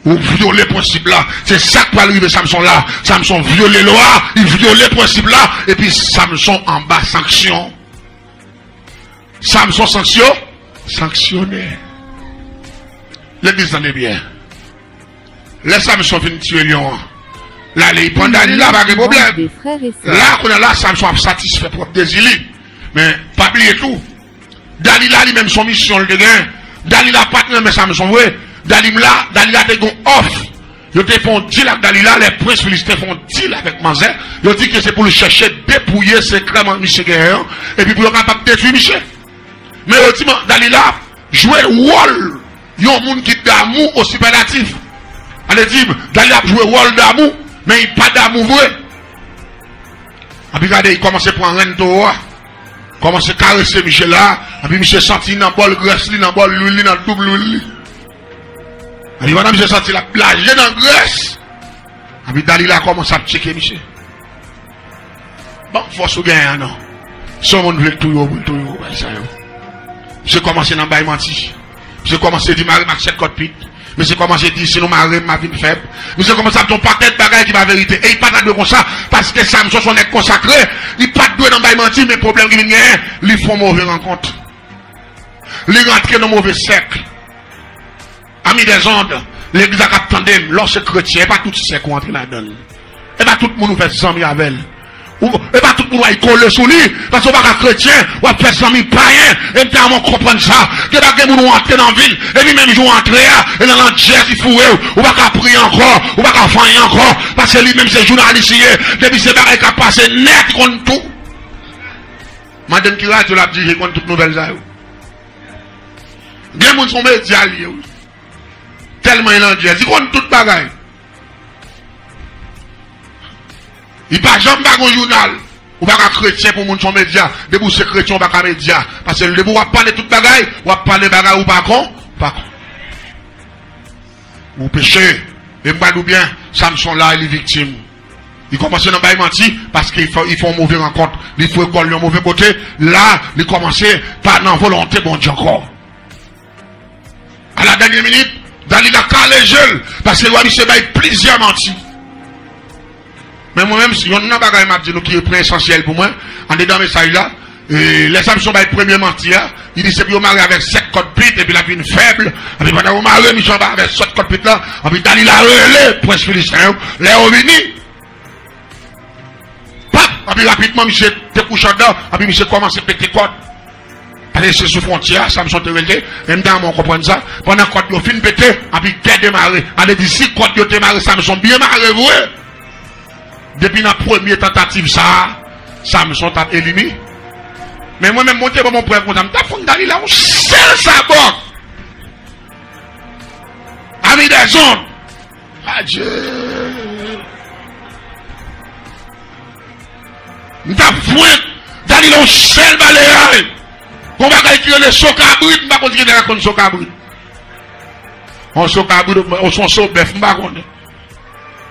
Ou violer le principe là. C'est ça qui va arriver Samson là. Samson violait loi, il violait le principe là. Et puis Samson en bas sanction. Samson sanctionné. L'église en est bien. Laisse Samson venir tuer Lion. Là, il prend Dalila, pas de problème. Là, Samson a satisfait propre désir. Mais pas oublier tout. Dalila lui-même son mission le gain. Dalila pas mais Samson ouais. Dalila te gon off. Ils te font deal avec Dalila, les princes philistins font deal avec Manzé. Ils disent que c'est pour le chercher, dépouiller secrètement Michel Guerre, et puis pour le capable de détruire Michel. Mais ultimement, Dalila joue le rôle. Il y a un monde qui d'amour au superlatif. On dit, Dalila joue le rôle d'amour, mais il n'y a pas d'amour vrai. Et puis regardez, il commence à prendre un rento, commence à caresser Michel là, et puis Michel senti dans le bol graisse, dans le bol l'huile, dans le double l'huile. Et madame, j'ai senti la plage dans la graisse. Et puis Dalila commence à checker Michel. Bon, force ou gain, non. Si on veut tout, j'ai commencé dans le bail menti. J'ai commencé à dire, Marie, Max, 7 côtes pite. Mais j'ai commencé à dire, sinon, Marie, ma vie faible. Mais j'ai commencé à ton paquet de bagages qui va vérité. Et il pas de comme ça, parce que Samson son est consacré. Il pas de dans le bail menti, mais le problème qui vient, ils font mauvais rencontre. Ils rentrent dans mauvais cercle. Amis des ondes, l'église a attendu, lorsque chrétien, et pas tout ce qu'on entre là-dedans. Et pas tout le monde fait zami avec elle. Et pas tout le monde va y coller sous lui, parce qu'on va être chrétien, ou va faire zami païen, et on comprendre ça, que pas que nous entrer dans la ville, et lui même joue entrer, et dans l'entière, il fourre, ou va qu'à prier encore, ou va qu'à faire encore, parce que lui-même c'est journaliste, depuis c'est pareil qu'à passer net contre tout. Madame qui rate, l'a dit, contre toutes nouvelles aïeux. Bien, moun sont médias liés. Tellement il en dit, il compte tout bagaille. Il pas jamais pas un journal. Ou pas un chrétien pour moun son média. Debout c'est chrétien, ou pas un média. Parce que le debout va parler tout bagaille, ou va parler bagaille ou pas con. Pas con. Ou péché. Et m'ba nous bien, Samson là, il est victime. Il commence dans le menti parce qu'il faut une mauvaise rencontre. Il faut école un mauvais côté. Là, il commence par non volonté, bon Dieu encore. À la dernière minute, Dalila calé gel parce que lui se baille plusieurs mentis. Mais moi-même, si on a un bagage m'a dit qui est très essentiel pour moi, en dedans message là, les Samson baille premier mentir, il dit c'est pour marier avec 7 codes pit et puis la une faible, et puis pendant qu'on marie Michel avec 7 codes pit là, et puis Dalila relé prince philistin, les ovini. Pap, et puis rapidement Michel te couche dedans, et puis Michel commence à péter code. Allez, c'est sous frontière, Samson te relé, même dans mon comprendre ça, pendant que tu fin pété, et puis guerre démarré. Allez, d'ici, quand tu démarré, Samson bien marré, vous. Depuis la première tentative, ça, Samson t'a éliminé. Mais moi-même, monté pour mon frère, comme ça, t'as fondé Dalila, on serre sa boque. Ami des ondes. Adieu. T'as fouet, Dalila, on serre balayage. On va écrire les socabrit, on va continuer à raconter socabrit. On socabrit, on son bœuf, on va raconter.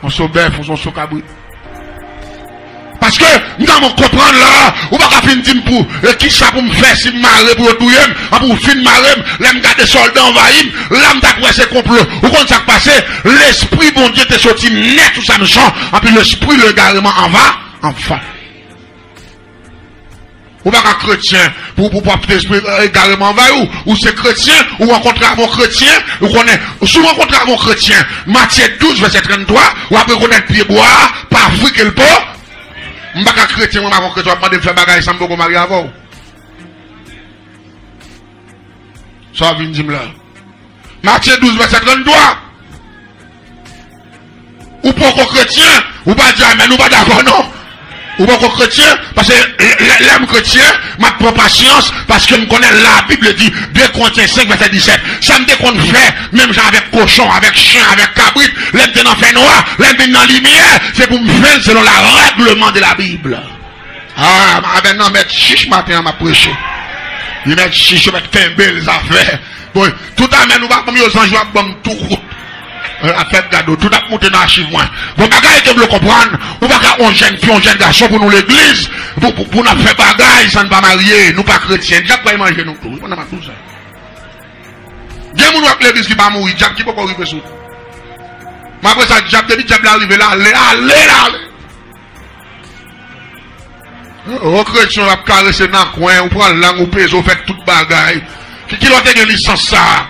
On son bœuf, on son socabrit. Parce que nous allons comprendre là, ou pas qu'à finir pour qui ça pour me faire si marrer pour tout yem, pour finir marrer, l'aime garder soldats envahis, l'âme d'après ces complots. Ou quand ça passé, l'esprit bon Dieu t'est sorti net tout Samson, et puis l'esprit le garement en va, enfin. Ou pas qu'un chrétien, pour l'esprit également va ou c'est chrétien, ou rencontrer un bon chrétien, ou connaît, sous rencontrer un bon chrétien, Matthieu 12, verset 33, ou après connaître pied bois, pas fruit qu'elle peut, ou pas qu'un chrétien, ou pas qu'un chrétien, pas de faire bagaille sans beaucoup marier avant. Ça vient dire là. Matthieu 12, verset 33. Ou pas qu'un chrétien, ou pas dire, mais nous pas d'accord, non. Ou pas qu'un chrétien, parce que l'âme chrétien m'a pris patience, parce que je connais la Bible dit 2 Corinthiens 5, verset 17. Ça me dit qu'on fait, même genre avec cochon, avec chien, avec cabrit, l'aime dans fait noir, l'aime dans la lumière, c'est pour me faire selon le règlement de la Bible. Ah, maintenant, mettre chiche matin, m'a prêché. Il met chiche, mettre fin belles affaires. Bon, tout à l'heure, nous va comme aux anges, bon, tout route. À faire gado, tout a monté dans l'archive. Bon, bagaille que vous le comprendre, ou pas qu'on jeune fille, on jeune garçon pour nous l'église, pour nous faire bagaille, sans ne pas marier, nous pas chrétiens, déjà pas manger nous tout. On a tout ça. Bien, nous avec l'église qui va mourir, Diable qui peut pas arriver sous. Mais après ça, Diable arrive là, allez. Aux chrétiens, on va caresser dans le coin, on prend la langue, on pèse, on fait toute bagaille. Qui doit avoir une licence ça?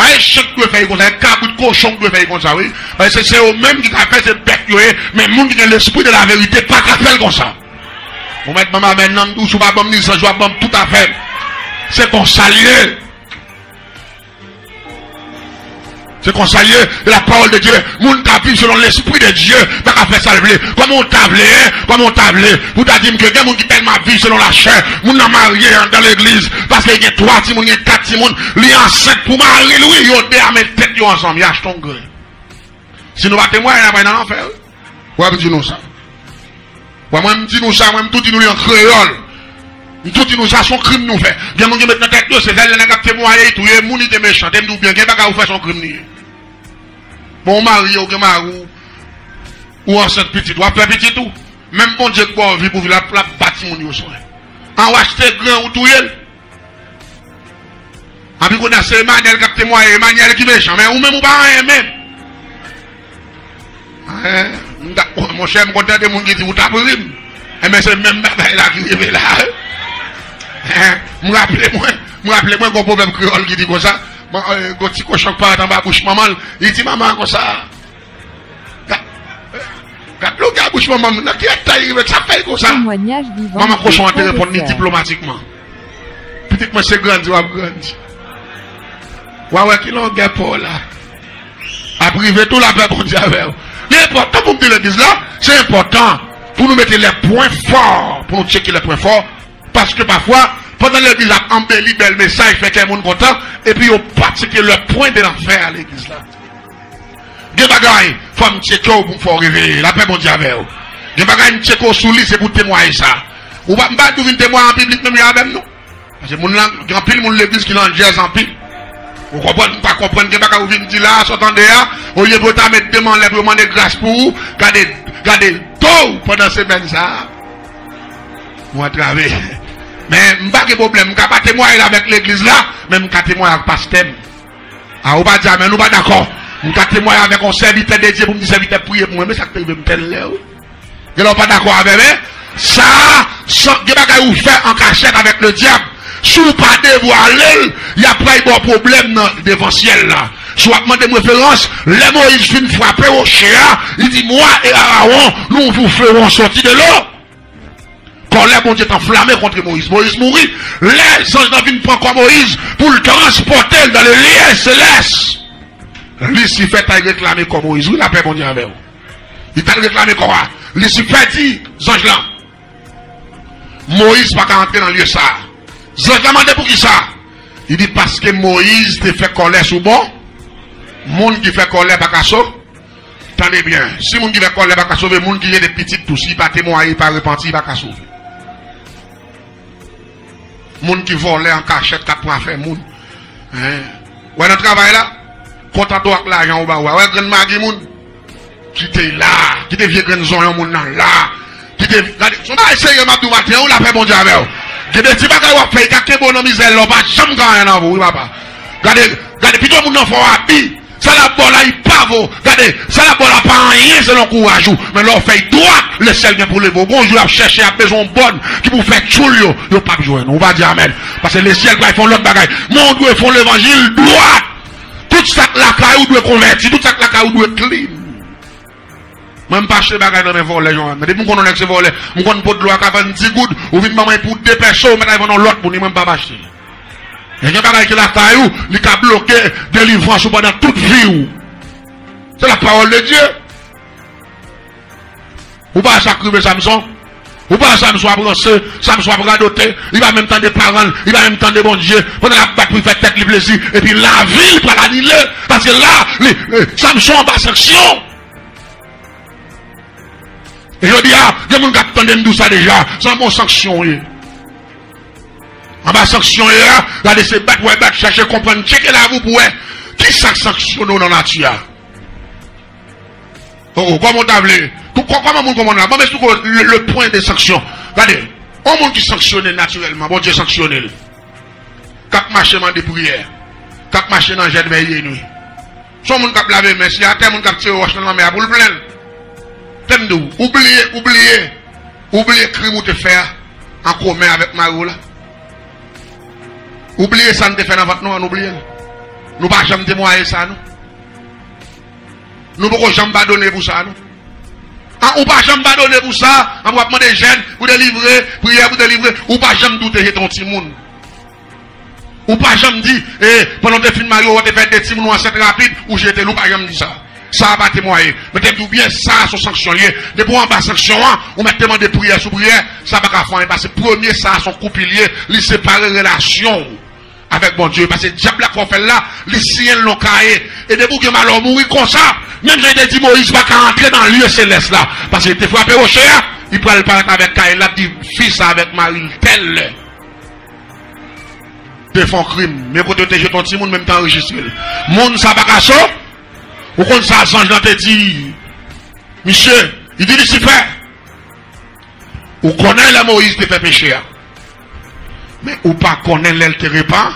Un chèque doit faire comme ça, un cabri de cochon doit faire comme ça, oui. Parce que c'est eux-mêmes qui ont fait cette bête, mais le monde qui a l'esprit de la vérité, pas qu'à faire comme ça. Vous mettez maman maintenant, ou sous ma bonne licence, je vais tout à fait. C'est qu'on s'allie. C'est qu'on s'allie de la parole de Dieu. Moun ta vivre selon l'esprit de Dieu. Pas qu'à faire ça le blé. Comme on tablé, Vous t'as dit que quelqu'un qui tellement vivre selon la chair. Moun n'a marié dans l'église. Parce qu'il y a 3 petits moun, il y a 4 petits moun. Il y a 5 pour marier lui. Il y a 2 à mettre tête ensemble. Il y a ton gré. Si nous va témoigner, il n'y a pas d'enfer. Ouais, dis-nous ça. Ouais, moi, dis-nous ça. Moi, tout dis-nous en créole. Tout dit nous ça, son crime nous fait. Il y a des gens qui mettent dans la tête, c'est elle qui a témoigné, tout le monde est méchant, t'aimes bien, il n'y a pas qu'à faire son crime. Bon, mari, ou mari, ou enceinte petite, ou faire petit tout. Même bon Dieu, pour vivre pour la bâtiment, on y en acheter grand ou tout yel. En plus, on a ce Emmanuel qui a témoigné, Emmanuel qui est méchant, mais ou même ou pas rien même. Mon cher, je suis content de gens qui disent, vous tapez, mais c'est même bagaille là qui est là. Me rappelez-moi qu'on problème créole qui dit comme ça. Quand petit cochon part dans ma bouche maman, il dit maman comme ça. Quand l'eau qui a bouche maman, qui est taillé avec ça fait comme ça. Maman cochon a répondre diplomatiquement. Peut-être que c'est grandi ou grandi. Ouais, qui l'on gagne pour là. À priver tout la paix pour dire avec vous. L'important pour me dire l'église là, c'est important pour nous mettre les points forts, pour nous checker les points forts. Parce que parfois, pendant l'église a embelli bel message, fait qu'un monde content, et puis on pratique le point de l'enfer à l'église là. Des bagailles, faut me checker pour me faire réveiller, la paix mon Dieu avec vous. Des bagailles, me checker sous lit, c'est pour témoigner ça. Ou pas me témoigner en public, même avec nous. Parce que mon grand pile, mon l'église qui l'en jazz en pile. Vous comprenez, pas comprendre que bagaille, vous venez dire là, s'entendez là, au lieu de vous mettre demander grâce pour vous, gardez tout pendant ces semaines ça. Moi, travailler. Mais, m'pas de problème, m'pas pas témoigner avec l'église là, mais m'pas témoigner avec pasteur. Ah, ou pas dire, mais nous pas d'accord. M'pas témoigner avec un serviteur de Dieu pour me dire serviteur prier pour moi, mais ça te veut me tel là. Vous n'êtes pas d'accord avec moi? Ça, des bagages ou fait en cachette avec le diable. Si vous pas dévoiler, il y a pas de problème dans devant ciel là. Soit demandez une référence, les Moïse fin frapper au chien, il dit, moi et Aaron, nous vous ferons sortir de l'eau. Quand les bon Dieu est enflammé contre Moïse, Moïse mourit. Les anges viennent prendre Moïse pour le transporter dans le lieu céleste. Lucifer t'a réclamé comme Moïse. Oui, la paix bon Dieu avec vous. Il t'a réclamé quoi? Lucifer dit, ange là, Moïse pas qu'à entrer dans le lieu ça. Ange demandé pour qui ça? Il dit parce que Moïse te fait colère sous bon. Monde qui fait colère pas qu'à sauver. Tenez bien, si monde qui fait colère pas qu'à sauver, monde qui est des petites tout, si pas témoigner, pas repentir, pas qu'à sauver. Moun qui volait en cachette, qui a fait moun. Ouais, dans le travail là, content avec l'argent, ouais, grand magi moun, qui était là, qui était vieux grand zon, moun là, qui regardez, son pas essayer m'a du matin, ou la fait bon Dieu avec vous. Il y a des petits bagages à faire, il y a bon dans misère, là, pas jamais gagner dans vous, oui, papa. Regardez, puis tout le monde en fait habit. Ça la bonne là, il pas vous. Regardez, ça la bonne là, pas rien, c'est l'encourage. Mais là, on fait droit, le ciel vient pour les beaux. Bonjour, à chercher à besoin bonne, qui vous fait tout, yo, pas besoin. On va dire amen. Parce que les ciels, ils font l'autre bagaille. Mon doit font l'évangile droit. Tout ça que la caillou doit convertir, tout ça que la caillou doit clean. Même pas chez bagaille dans mes volets, gens. Mais depuis qu'on a ces volets, on connaît pas de loi qui a 10 gouttes, ou vite maman pour deux personnes, mais ils vont dans l'autre pour nous même pas acheter. Il y a des bagages qui la caillou, qui a bloqué délivrance pendant toute vie. C'est la parole de Dieu. Ou pas sacrifier Samson? Ou pas Samson à brosser, Samson à bradoter, il va même temps des parents, il va même temps des bons dieux, pendant la batte pour faire tête le plaisir, et puis la ville pour l'annuler, parce que là, Samson en bas section. Et je dis, il y a des gens qui attendent tout ça déjà, sans bon sanction. En bas sanction, regardez ces bêtes, ouais, bêtes, chercher, comprendre, checker la vous pour qui ça sanctionne dans la nature? Oh, comment t'as voulu? Comment on commande là? Bon, mais c'est le point des sanctions. Regardez, on monde qui sanctionne naturellement, bon Dieu sanctionne. Quatre marchés de prière, quatre marchés dans le jet de veille nuit. Son monde qui a lavé, mais s'il y a tel monde qui a tiré au roche dans la mer, pour le plein. Oubliez crime ou te faire en commun avec Marou là. Oubliez ça, nous te fait dans votre nom, oubliez. Nous ne pouvons jamais témoigner ça, nous. Nous ne pouvons jamais donner pour ça, nous. On ne peut jamais donner pour ça, on va demander des jeunes pour délivrer, prière pour délivrer, ou pas jamais douter ton petit monde. Ou pas jamais dire, pendant que tu filmes Mario, on te fait des petits mouns en cette rapide, ou j'étais là, pas jamais dire ça. Ça va pas témoigner. Mais t'es tout bien, ça, sont sanctionné. Depuis on va sanction, on met tellement de prières sous prière, ça va pas faire, parce que premier, ça, son coupilier, il sépare relation avec mon Dieu. Parce que diable qu'on fait là, les siens l'ont caillé. Et depuis que malheur mourir comme ça, même j'ai dit Moïse va pas rentrer dans le lieu céleste là. Parce qu'il était frappé au cher, il peut aller parler avec Caïn, là, dit fils avec Marie, tel. Défend crime. Mais quand tu jeté ton petit monde, même temps enregistré. Monde ça va casso. Ou quand ça change dans tes dit, monsieur, il dit Lucifer. Ou connaît la Moïse qui fait péché. Mais ou pas connaît l'altéré pas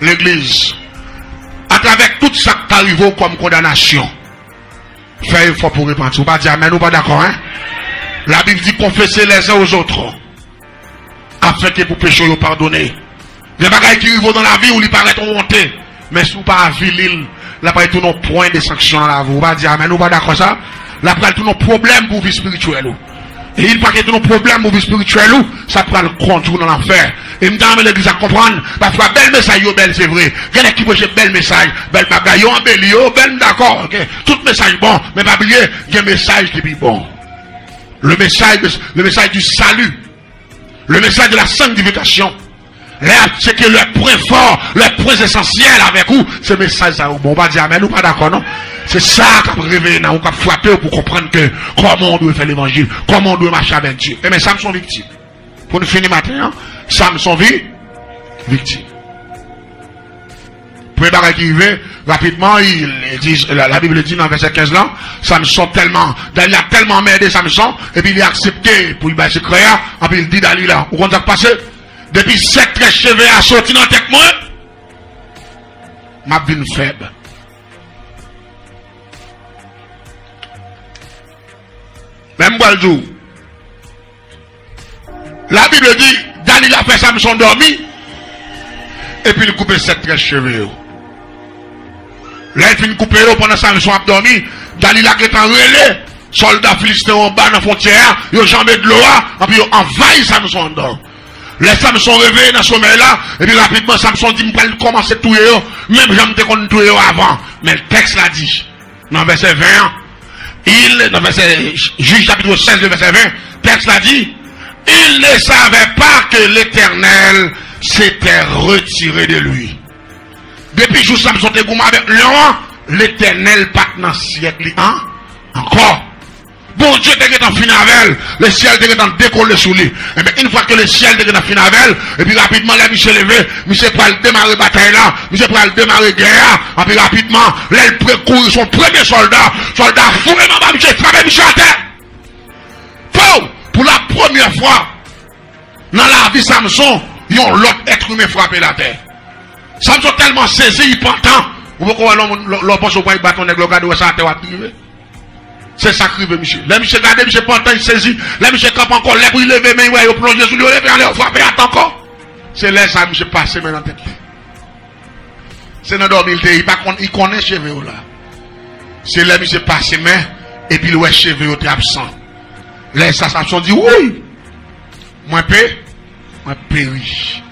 l'église. À travers tout ça qui t'arrive comme condamnation. Fais effort pour répandre. Ou pas dire amen ou pas d'accord, hein? La Bible dit confesser les uns aux autres. Afin que pour pécher vous pardonner. Les bagailles qui arrivent dans la vie où ils paraissent monter. Mais si vous pas vilil, là pas tout nos points de sanction dans la vie. Ou pas dire amen ou pas d'accord ça? Là pas tout nos problèmes pour vie spirituelle. Et il pas que tout nos problèmes pour vie spirituelle, ça prend le contour dans l'enfer. Et m'dame l'église à comprendre, parfois bel message yo bel c'est vrai. Il y en a qui veulent bel message, bel bagaille yo embelli yo bel d'accord, OK. Tout message bon, mais pas oublier, il y a un message qui est bon. Le message du salut. Le message de la sanctification. Là, c'est que le point fort, le point essentiel avec vous, ce message ça bon, on va dire amen ou pas d'accord non? C'est ça qui a réveillé, qui a frappé pour comprendre que comment on doit faire l'évangile, comment on doit marcher avec Dieu. Et mais Samson victime. Pour nous finir maintenant, Samson victime. Premier bagage qui arrive, rapidement, la Bible dit dans le verset 15 là, Samson il a tellement merdé Samson, et puis il a accepté pour il se créer, et puis il dit d'aller là. Où on a passé? Depuis 7 très cheveux à sortir dans la tête moi, m'a vie faible. Même Boaldou. La Bible dit, Daniel a fait Samson dormi, et puis il coupe 7 très cheveux. Là, il finit couper pendant Samson a dormi, Daniel a été en relais, soldats philistins en bas dans la frontière, ils ont jambé de l'eau, et puis ils ont envahi Samson en dedans. Les Samson réveillés dans ce sommeil là, et puis rapidement Samson dit, je vais commencer à tuer, même j'aime te qu'on tuer avant. Mais le texte l'a dit, dans le verset 20, dans le verset, Juge chapitre 16, le verset 20, le texte l'a dit, il ne savait pas que l'Éternel s'était retiré de lui. Depuis que Samson était gourmand avec Léon, l'Éternel pas dans le siècle, hein? Encore. Bon Dieu était en finavel, le ciel était en décoller sous lui. Et bien une fois que le ciel était en finavel, et puis rapidement là, Michel levé, Michel pour démarrer bataille là, Michel pour démarrer guerre, et puis rapidement, là il précourt son premier soldat fou, et Michel frappé Michel à terre. première fois, dans la vie Samson, ils ont l'autre être humain frappé la terre. Samson tellement saisi, il prend temps. Vous pouvez l'homme pense au point de bâton de l'ogado, ça a été privé. C'est ça qui veut, monsieur. Là, monsieur garde, monsieur prend temps, il saisit. Là, monsieur camp encore, là, il lève, mais il plonge sous lui, il lève, il frappe, attend encore. C'est là, ça, monsieur passe, mais dans la tête. C'est dans dormir, il connaît cheveux là. C'est là, monsieur passe, mais, et puis, le cheveux est absent. Là, ça, Samson dit, oui. Moi, péri.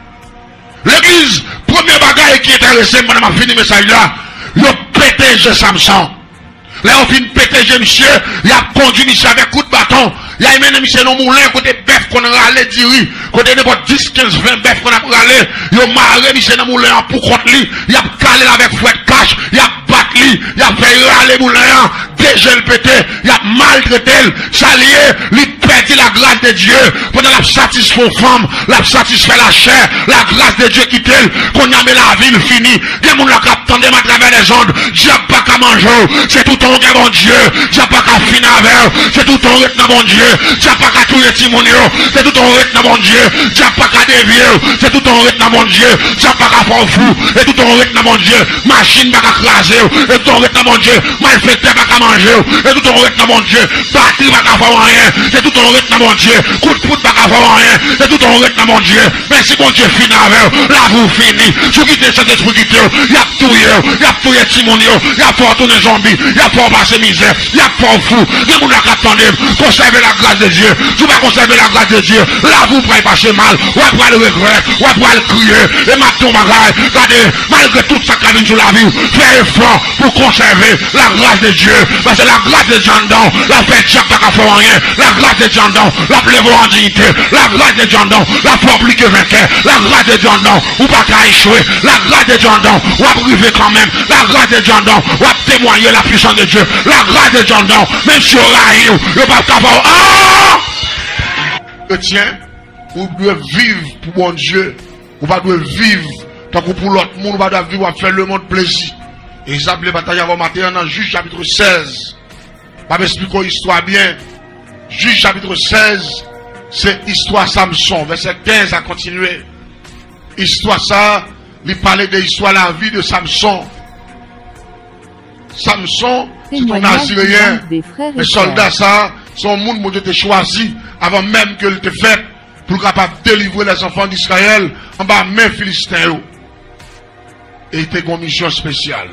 L'église, premier bagage qui est intéressé, madame a fini le message là, il a pété Samson. Là, on finit de péter monsieur, il a conduit monsieur avec coup de bâton, il a amené monsieur dans le moulin, côté bœuf qu'on a râlé, diri, côté n'importe 10, 15, 20 bœuf qu'on a râlé, il a marré monsieur dans le moulin pour contre lui, il a calé avec fouet de cache, il a battu lui, il a fait râler moulin, déjà le pété, il a maltraité, salié, il perdit la grâce de Dieu, pendant la satisfaction femme, la satisfait la chair, la grâce de Dieu qui t'aime, qu'on a mis la ville finie, des gens la captent à travers les ondes, Dieu n'a pas qu'à manger, c'est tout ton gars mon Dieu, Dieu n'a pas qu'à finir avec, c'est tout ton rythme mon Dieu, Dieu n'a pas qu'à tout les timonio, c'est tout ton rythme mon Dieu, Dieu n'a pas qu'à dévier, c'est tout ton rythme mon Dieu, Dieu n'a pas qu'à faire fou, et tout ton rythme mon Dieu, machine n'a pas qu'à craser, et tout ton rythme mon Dieu, malfaiteur n'a pas qu'à manger, et tout ton rythme mon Dieu, batterie n'a pas qu'à faire rien, c'est tout ton rythme mon Dieu, coup de poudre n'a pas qu'à faire rien, c'est tout ton rythme mon Dieu, mais si mon Dieu finit avec, là vous finit, je quitte cet esprit qui te, il y a tout timonio, il y a fort tourner zombie, il y a fort passer misère, il y a fort fou, les gens qui attendent, conserver la grâce de Dieu, tu vas conserver la grâce de Dieu, là vous pourrez passer mal, ou après le regret, ou après le crier, et maintenant magaille, regardez, malgré tout ça qui vient sur la vie, fais effort pour conserver la grâce de Dieu, parce que la grâce de Dieu dedans, la fait Dieu pas qu'à faire rien, la grâce de Dieu dedans, la plève en dignité, la grâce de Dieu dedans, la foi plus que vainqueur, la grâce de Dieu dedans, ou pas qu'à échouer, la grâce de Dieu dedans, ou à priver quand même, la grâce de Dieu dedans, ou à témoigner la puissance de Dieu, la grâce de Dieu dedans, même si on raille, il pas qu'à faire, ah! Chrétien, vous devez vivre pour mon Dieu, vous pas devez vivre, tant que pour l'autre monde, vous pas devez vivre à faire le monde plaisir. Et ils appellent bataille avant matin dans Juge chapitre 16. Pas m'expliquer l'histoire bien. Juge chapitre 16, c'est histoire Samson. Verset 15 a continué. Histoire ça, il parlait de l'histoire de la vie de Samson. Samson, c'est un Assyrien. Les soldats, ça, son monde, mon Dieu, était choisi avant même que le te fait pour capable délivrer les enfants d'Israël en bas même Philistins. Et il était une mission spéciale.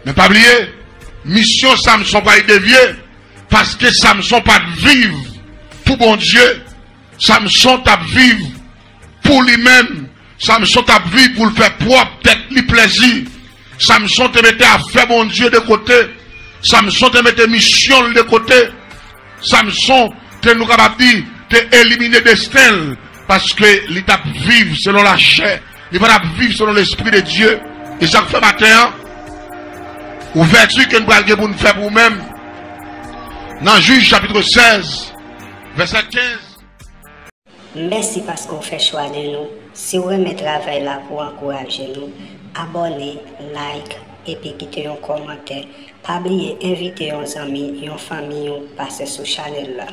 Mais pas oublier, mission Samson pas dévier, parce que Samson pas vivre pour bon Dieu, Samson t'a vivre pour lui-même, Samson t'a vivre pour le faire propre, peut-être lui plaisir, Samson te mettait à faire bon Dieu de côté, Samson te mettait mission de côté, Samson te nous capable dire, te éliminer destin, parce que il t'a vivre selon la chair, il va vivre selon l'esprit de Dieu, et ça fait matin, ouverture que nous allons pour nous faire pour nous-mêmes. Dans Juge chapitre 16, verset 15. Merci parce qu'on fait choix de nous. Si vous aimez travail là pour encourager nous, abonnez, like et puis quittez un commentaire. Pas oublier inviter vos amis, vos familles, passer sur le channel là.